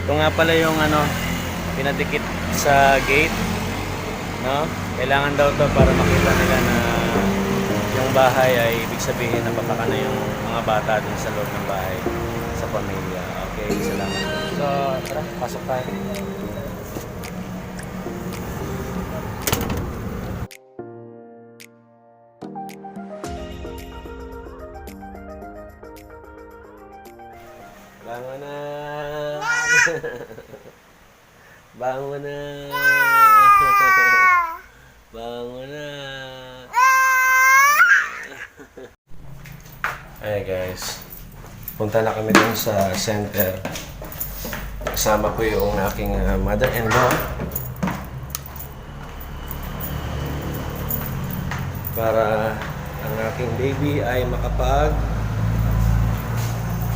Ito nga pala yung ano, pinadikit sa gate, no? Kailangan daw to para makita nila na yung bahay ay ibig sabihin na pataka na yung mga bata dun sa loob ng bahay sa pamilya. Okay, salamat. So, tara, pasok tayo. Bango na! Bango na! Bango na! Hey guys, punta na kami dun sa center. Kasama ko yung aking mother-in-law para ang aking baby ay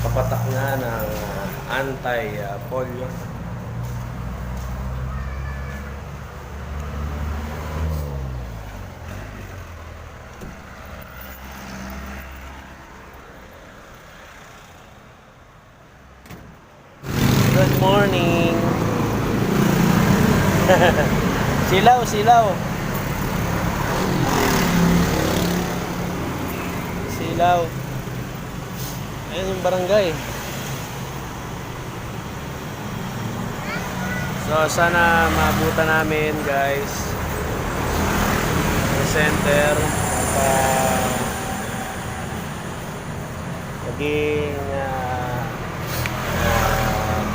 papatak na ng anti-polio. Good morning! Silaw, silaw! Silaw! Ayan yung barangay. So, sana maabutan namin, guys. Sa center. Maging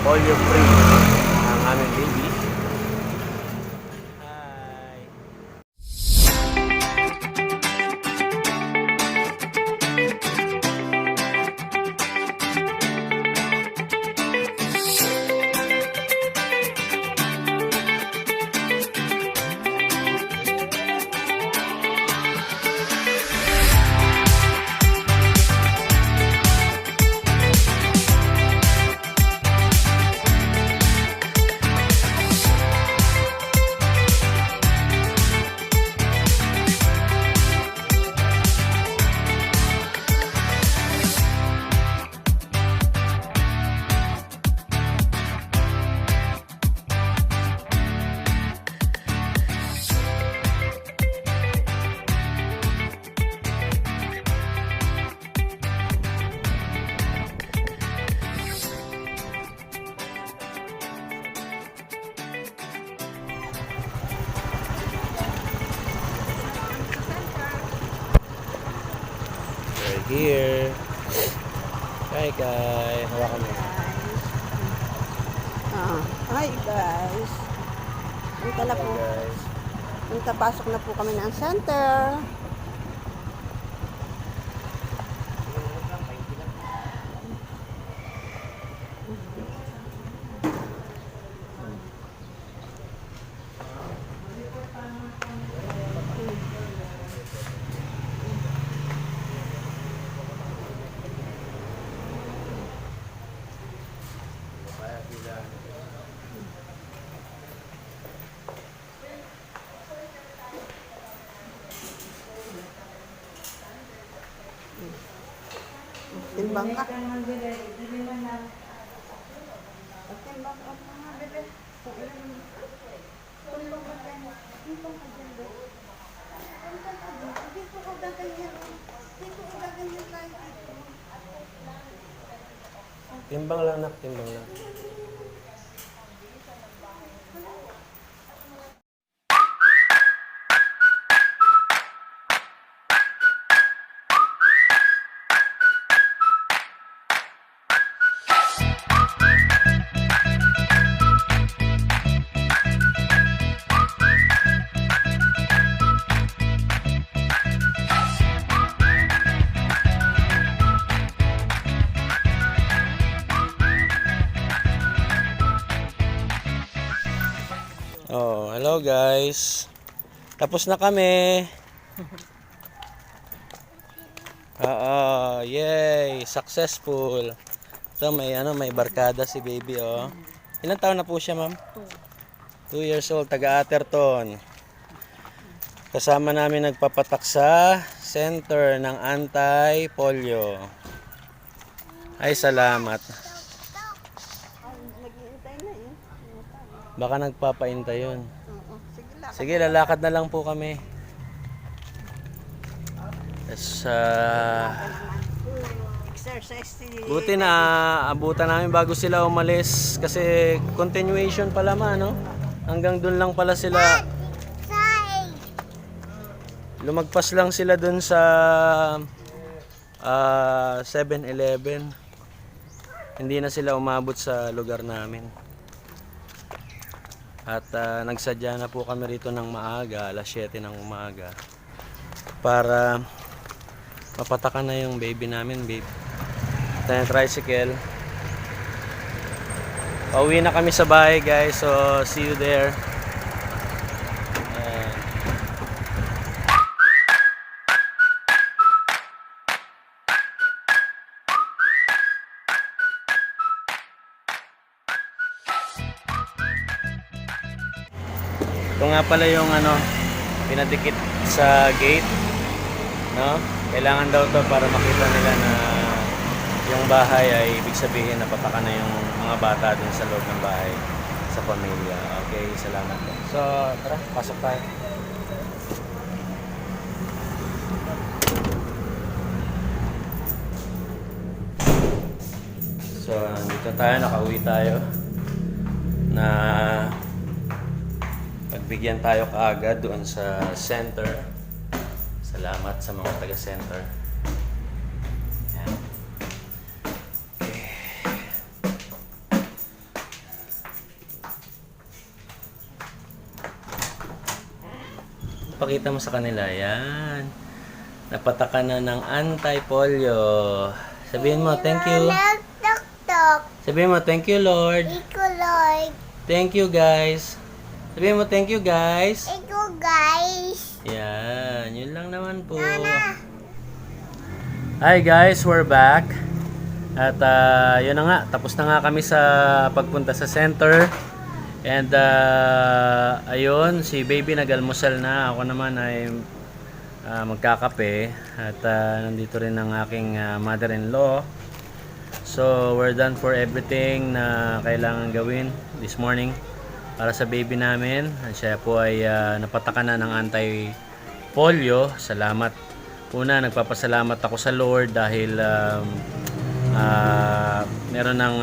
polio free ang aming baby. Hi! Here. Hi guys. Hawakan mo. Hi guys. Punta na po. Guys. Pasok na po kami ng center. Timbang ka. Timbang ka mga bebe. Timbang ka dyan. Timbang ka dyan. Dito ka gaganyan. Dito ka gaganyan tayo dito. Timbang lang nak, timbang lang. Oh, hello guys. Tapos na kami. Yay, successful. Ito may barkada si baby oh. Ilang taon na po siya, ma'am? 2 years old, taga Atherton. Kasama namin nagpapatak sa center ng anti-polio. Ay, salamat. Hintay na yun. Hintay. Baka nagpapainta yun. Oo. Sige lang. Sige, lalakad na lang po kami. Yes, Exercise. buti na abutan namin bago sila umalis kasi continuation pala no? Hanggang dun lang pala sila. Lumagpas lang sila dun sa 7-Eleven. Hindi na sila umabot sa lugar namin. At nagsadya na po kami rito ng maaga, alas 7 ng umaga. Para mapatakan na yung baby namin, babe. Ito yung tricycle. Pauwi na kami sa bahay, guys. So, see you there. Ayan. Ito nga pala yung pinadikit sa gate, no? Kailangan daw to para makita nila na yung bahay ay ibig sabihin na pataka na yung mga bata dun sa loob ng bahay sa pamilya. Okay, salamat po. So, tara, pasok tayo. So, dito tayo, nakauwi tayo na pagbigyan tayo kaagad doon sa center. Salamat sa mga taga-center. Ayan. Okay. Pakita mo sa kanila. Yan. Napataka na ng anti-polio. Sabihin mo, thank you. Sabihin mo, thank you, Lord. Thank you, guys. Sabihin mo, thank you, guys. Yan, yun lang naman po. Hi guys, we're back. At yun na nga, tapos na nga kami sa pagpunta sa center. And ayun, si baby nag-almusal na. Ako naman ay magkakape. At nandito rin ang aking mother-in-law. So we're done for everything na kailangan gawin this morning para sa baby namin. At siya po ay napataka na ng anti-polio. Salamat. Una, nagpapasalamat ako sa Lord dahil meron ng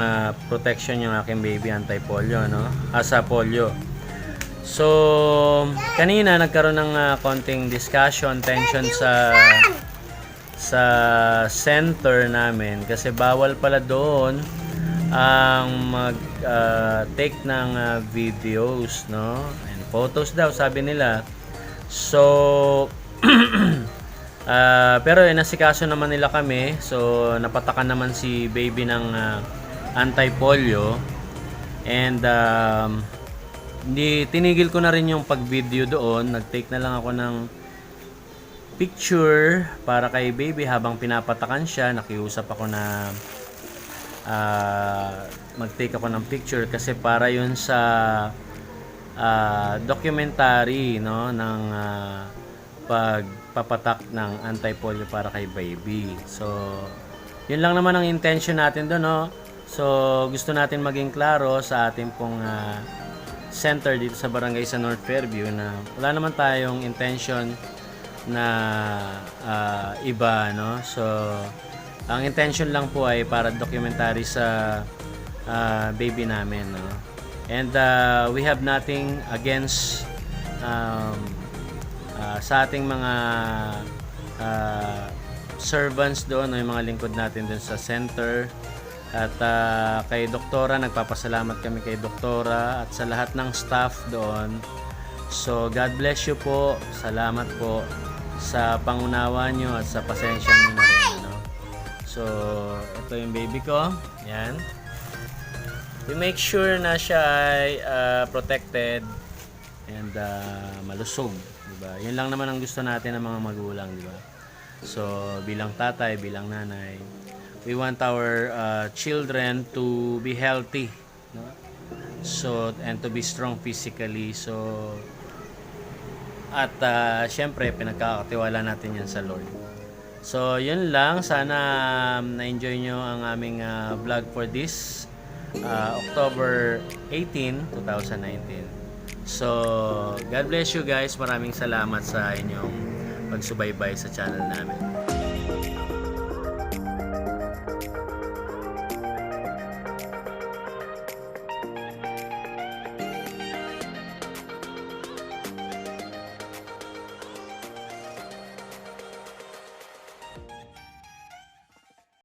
protection yung aking baby anti-polio, no? Sa polio. So, kanina nagkaroon ng konting discussion, tension sa center namin kasi bawal pala doon ang mag-take ng videos, no? And photos daw, sabi nila. So, pero nasikaso naman nila kami. So, napatakan naman si baby ng anti-polio. And, tinigil ko na rin yung pag-video doon. Nag-take na lang ako ng picture para kay baby habang pinapatakan siya. Nakiusap ako na mag-take ako ng picture kasi para yun sa documentary, no, ng pagpapatak ng anti-polio para kay baby. So, yun lang naman ang intention natin doon, no. So, gusto natin maging klaro sa ating pong center dito sa barangay sa North Fairview na wala naman tayong intention na iba, no. So, ang intention lang po ay para documentary sa baby namin, no. And we have nothing against sa ating mga servants doon, o yung mga lingkod natin doon sa center. At kay Doktora, nagpapasalamat kami kay Doktora at sa lahat ng staff doon. So, God bless you po. Salamat po sa pangunawa nyo at sa pasensya nyo na rin, no? So, ito yung baby ko. Yan. We make sure na siya ay protected and malusog, diba? Yun lang naman ang gusto natin ng mga magulang, diba? So, bilang tatay, bilang nanay, we want our children to be healthy, no? So, and to be strong physically. So, at syempre, pinagkakatiwala natin yan sa Lord. So, yun lang. Sana na-enjoy nyo ang aming vlog for this October 18, 2019. So, God bless you guys. Maraming salamat sa inyong pagsubaybay sa channel namin.